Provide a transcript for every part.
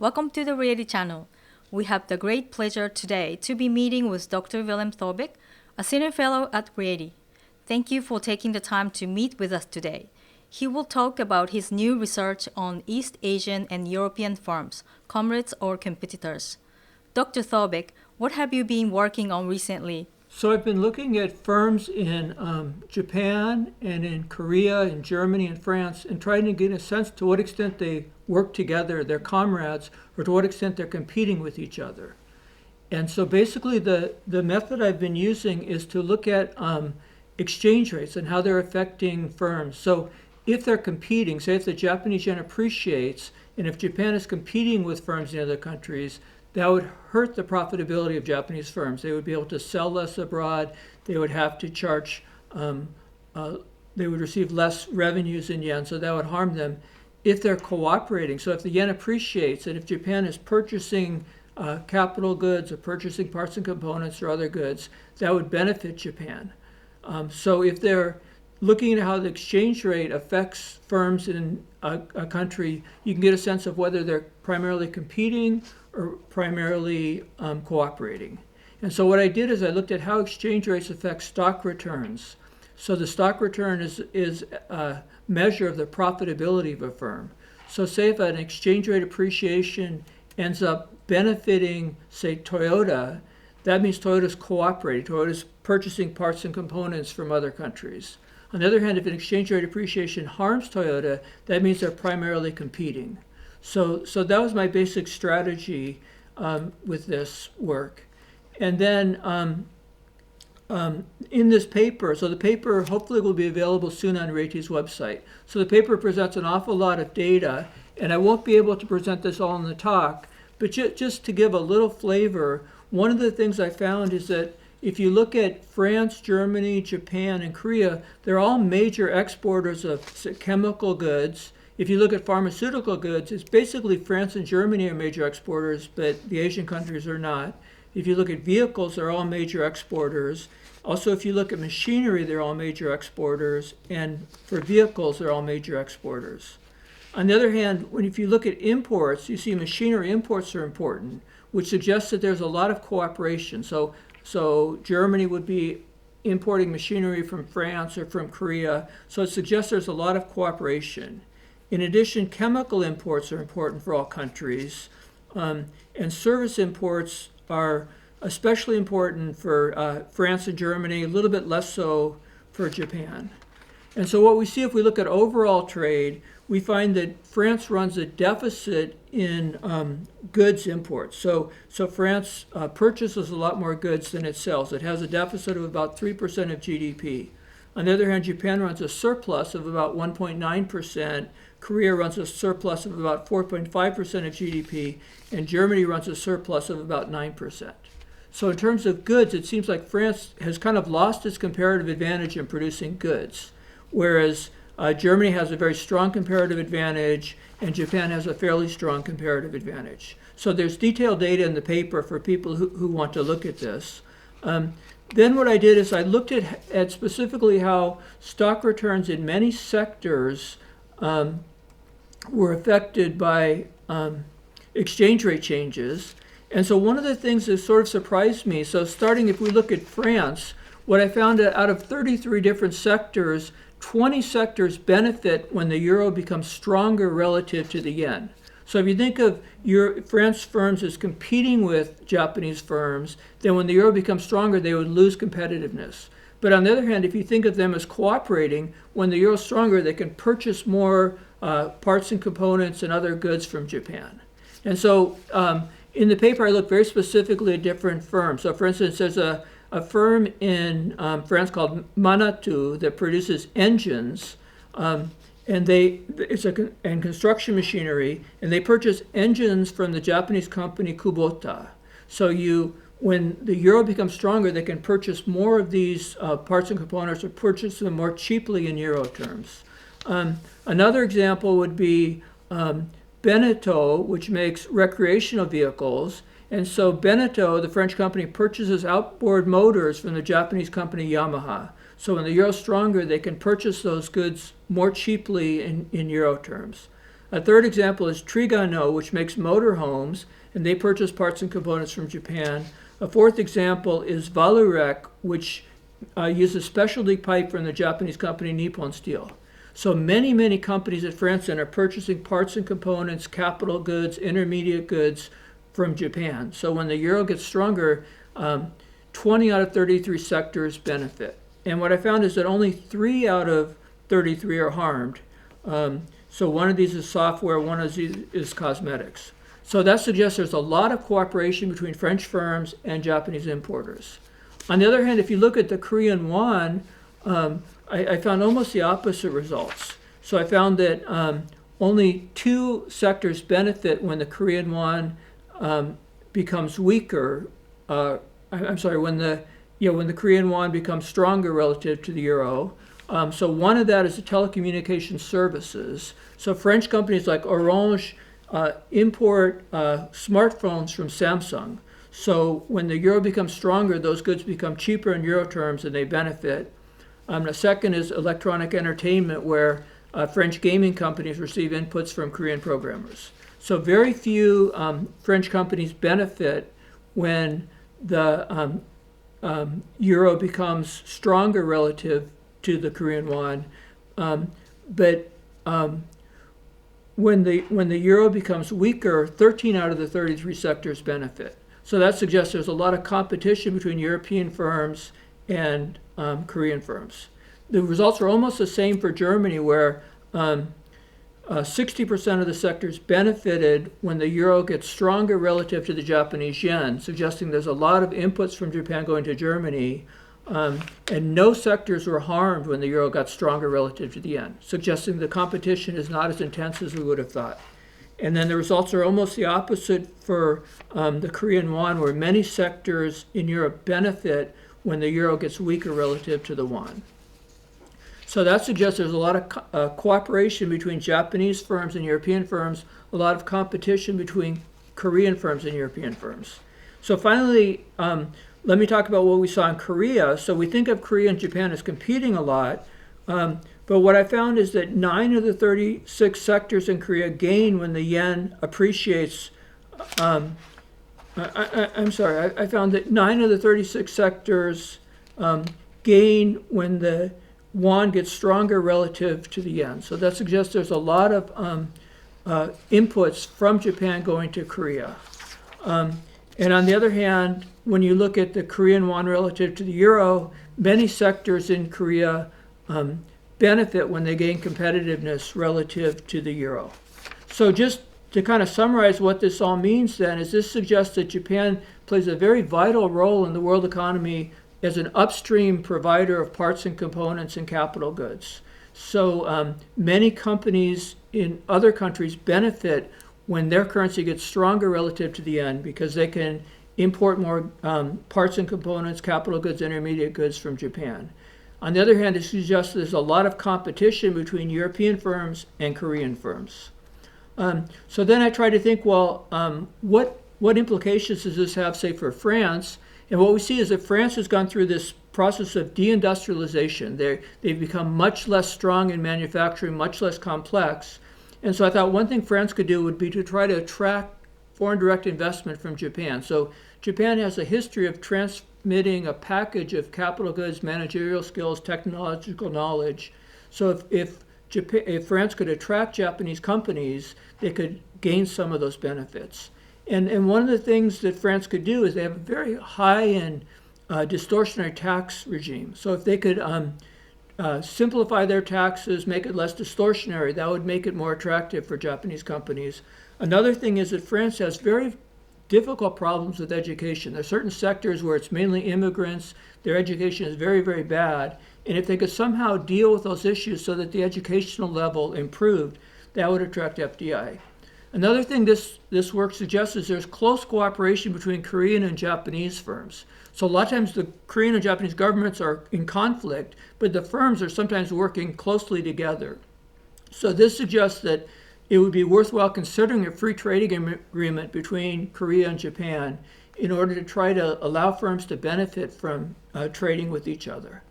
Welcome to the RIETI channel. We have the great pleasure today to be meeting with Dr. Willem Thorbecke, a senior fellow at RIETI. Thank you for taking the time to meet with us today. He will talk about his new research on East Asian and European firms, comrades or competitors. Dr. Thorbecke, what have you been working on recently? So I've been looking at firms in Japan and in Korea and Germany and France and trying to get a sense to what extent they work together, they're comrades, or to what extent they're competing with each other. And so basically the method I've been using is to look at exchange rates and how they're affecting firms. So if they're competing, say if the Japanese yen appreciates, and if Japan is competing with firms in other countries, that would hurt the profitability of Japanese firms. They would be able to sell less abroad. They would have to charge, they would receive less revenues in yen, so that would harm them if they're cooperating. So if the yen appreciates and if Japan is purchasing capital goods or purchasing parts and components or other goods, that would benefit Japan. So if they're looking at how the exchange rate affects firms in a country, you can get a sense of whether they're primarily competing or primarily cooperating. And so what I did is I looked at how exchange rates affect stock returns. So the stock return is a measure of the profitability of a firm. So say if an exchange rate appreciation ends up benefiting, say, Toyota, that means Toyota's cooperating. Toyota's purchasing parts and components from other countries. On the other hand, if an exchange rate appreciation harms Toyota, that means they're primarily competing. So that was my basic strategy with this work. And then in this paper, so the paper hopefully will be available soon on RIETI's website. So the paper presents an awful lot of data, and I won't be able to present this all in the talk, but just to give a little flavor, one of the things I found is that if you look at France, Germany, Japan, and Korea, they're all major exporters of chemical goods. If you look at pharmaceutical goods, it's basically France and Germany are major exporters, but the Asian countries are not. If you look at vehicles, they're all major exporters. Also, if you look at machinery, they're all major exporters. And for vehicles, they're all major exporters. On the other hand, if you look at imports, you see machinery imports are important, which suggests that there's a lot of cooperation. So Germany would be importing machinery from France or from Korea. So it suggests there's a lot of cooperation. In addition, chemical imports are important for all countries, and service imports are especially important for France and Germany, a little bit less so for Japan. And so what we see if we look at overall trade, we find that France runs a deficit in goods imports. So France purchases a lot more goods than it sells. It has a deficit of about 3% of GDP. On the other hand, Japan runs a surplus of about 1.9%. Korea runs a surplus of about 4.5% of GDP, and Germany runs a surplus of about 9%. So in terms of goods, it seems like France has kind of lost its comparative advantage in producing goods, whereas Germany has a very strong comparative advantage, and Japan has a fairly strong comparative advantage. So there's detailed data in the paper for people who want to look at this. Then what I did is I looked at specifically how stock returns in many sectors were affected by exchange rate changes. And so one of the things that sort of surprised me, so starting if we look at France, what I found out of 33 different sectors, 20 sectors benefit when the euro becomes stronger relative to the yen. So if you think of France firms as competing with Japanese firms, then when the euro becomes stronger, they would lose competitiveness. But on the other hand, if you think of them as cooperating, when the euro is stronger, they can purchase more parts and components and other goods from Japan. And so in the paper, I look very specifically at different firms. So for instance, there's a firm in France called Manatu that produces engines, and construction machinery, and they purchase engines from the Japanese company Kubota. So when the euro becomes stronger, they can purchase more of these parts and components or purchase them more cheaply in euro terms. Another example would be Beneteau, which makes recreational vehicles. And so Beneteau, the French company, purchases outboard motors from the Japanese company Yamaha. So when the euro is stronger, they can purchase those goods more cheaply in euro terms. A third example is Trigano, which makes motorhomes, and they purchase parts and components from Japan. A fourth example is Vallourec, which uses specialty pipe from the Japanese company Nippon Steel. So many companies at Franson are purchasing parts and components, capital goods, intermediate goods from Japan. So when the euro gets stronger, 20 out of 33 sectors benefit. And what I found is that only 3 out of 33 are harmed. So one of these is software, one of these is cosmetics. So that suggests there's a lot of cooperation between French firms and Japanese importers. On the other hand, if you look at the Korean won, I found almost the opposite results. So I found that only 2 sectors benefit when the Korean won becomes weaker. When the Korean won becomes stronger relative to the euro. So one of that is the telecommunications services. So French companies like Orange import smartphones from Samsung. So when the euro becomes stronger, those goods become cheaper in euro terms and they benefit. The second is electronic entertainment, where French gaming companies receive inputs from Korean programmers. So very few French companies benefit when the euro becomes stronger relative to the Korean won. But when the euro becomes weaker, 13 out of the 33 sectors benefit. So that suggests there's a lot of competition between European firms and Korean firms. The results are almost the same for Germany, where 60% of the sectors benefited when the euro gets stronger relative to the Japanese yen, suggesting there's a lot of inputs from Japan going to Germany, and no sectors were harmed when the euro got stronger relative to the yen, suggesting the competition is not as intense as we would have thought. And then the results are almost the opposite for the Korean won, where many sectors in Europe benefit when the euro gets weaker relative to the won. So that suggests there's a lot of cooperation between Japanese firms and European firms, a lot of competition between Korean firms and European firms. So finally, let me talk about what we saw in Korea. So we think of Korea and Japan as competing a lot, but what I found is that 9 of the 36 sectors in Korea gain when the yen appreciates. I found that 9 of the 36 sectors gain when the won gets stronger relative to the yen. So that suggests there's a lot of inputs from Japan going to Korea. And on the other hand, when you look at the Korean won relative to the euro, many sectors in Korea benefit when they gain competitiveness relative to the euro. So just to kind of summarize what this all means then, is this suggests that Japan plays a very vital role in the world economy as an upstream provider of parts and components and capital goods. So many companies in other countries benefit when their currency gets stronger relative to the yen, because they can import more parts and components, capital goods, intermediate goods from Japan. On the other hand, it suggests there's a lot of competition between European firms and Korean firms. So then I try to think, well, what implications does this have, say, for France? And what we see is that France has gone through this process of deindustrialization. They've become much less strong in manufacturing, much less complex. And so I thought one thing France could do would be to try to attract foreign direct investment from Japan. So Japan has a history of transmitting a package of capital goods, managerial skills, technological knowledge. So if France could attract Japanese companies, they could gain some of those benefits. And one of the things that France could do is they have a very high and distortionary tax regime. So if they could simplify their taxes, make it less distortionary, that would make it more attractive for Japanese companies. Another thing is that France has very difficult problems with education. There are certain sectors where it's mainly immigrants, their education is very, very bad. And if they could somehow deal with those issues so that the educational level improved, that would attract FDI. Another thing this work suggests is there's close cooperation between Korean and Japanese firms. So a lot of times the Korean and Japanese governments are in conflict, but the firms are sometimes working closely together. So this suggests that it would be worthwhile considering a free trading agreement between Korea and Japan in order to try to allow firms to benefit from trading with each other.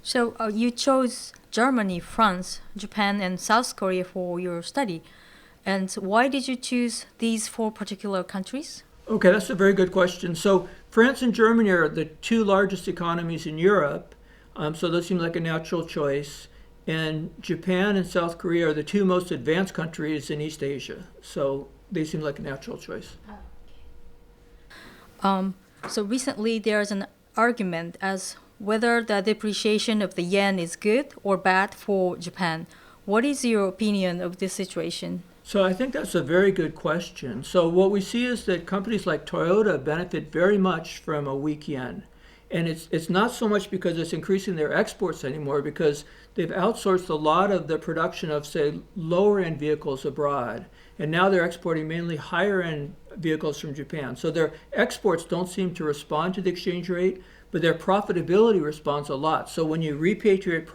So you chose Germany, France, Japan, and South Korea for your study. And why did you choose these 4 particular countries? Okay, that's a very good question. So France and Germany are the 2 largest economies in Europe, so those seem like a natural choice. And Japan and South Korea are the 2 most advanced countries in East Asia, so they seem like a natural choice. So recently there's an argument as whether the depreciation of the yen is good or bad for Japan. What is your opinion of this situation? So I think that's a very good question. So what we see is that companies like Toyota benefit very much from a weak yen. And it's not so much because it's increasing their exports anymore, because they've outsourced a lot of the production of, say, lower-end vehicles abroad. And now they're exporting mainly higher-end vehicles from Japan. So their exports don't seem to respond to the exchange rate, but their profitability responds a lot. So when you repatriate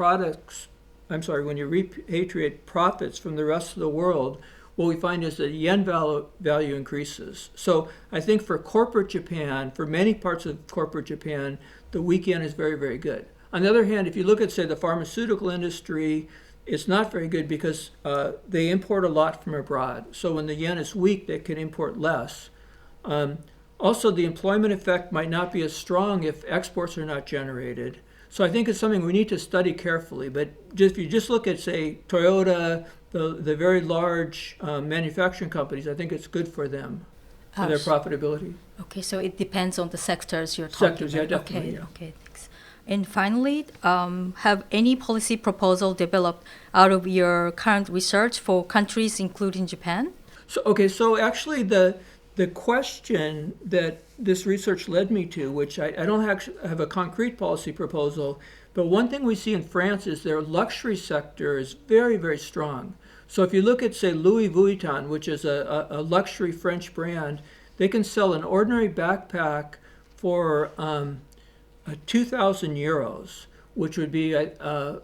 profits from the rest of the world, what we find is that yen value increases. So I think for corporate Japan, for many parts of corporate Japan, the weak yen is very, very good. On the other hand, if you look at, say, the pharmaceutical industry, it's not very good because they import a lot from abroad. So when the yen is weak, they can import less. Also, the employment effect might not be as strong if exports are not generated. So I think it's something we need to study carefully. But if you just look at, say, Toyota, the very large manufacturing companies, I think it's good for them, for their profitability. Okay, so it depends on the sectors you're talking Sectors, about. yeah, definitely. Okay, Yeah. okay, thanks. And finally, have any policy proposal developed out of your current research for countries including Japan? So actually the question that this research led me to, which I don't actually have a concrete policy proposal, but one thing we see in France is their luxury sector is very, very strong. So if you look at, say, Louis Vuitton, which is a luxury French brand, they can sell an ordinary backpack for 2,000 euros, which would be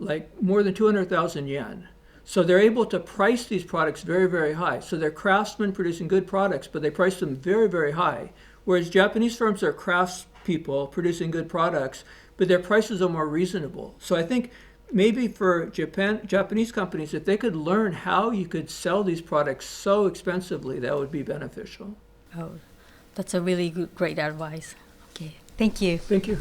like more than 200,000 yen. So they're able to price these products very, very high. So they're craftsmen producing good products, but they price them very, very high. Whereas Japanese firms are craftspeople producing good products, but their prices are more reasonable. So I think maybe for Japanese companies, if they could learn how you could sell these products so expensively, that would be beneficial. Oh, that's a really great advice. Okay, thank you. Thank you.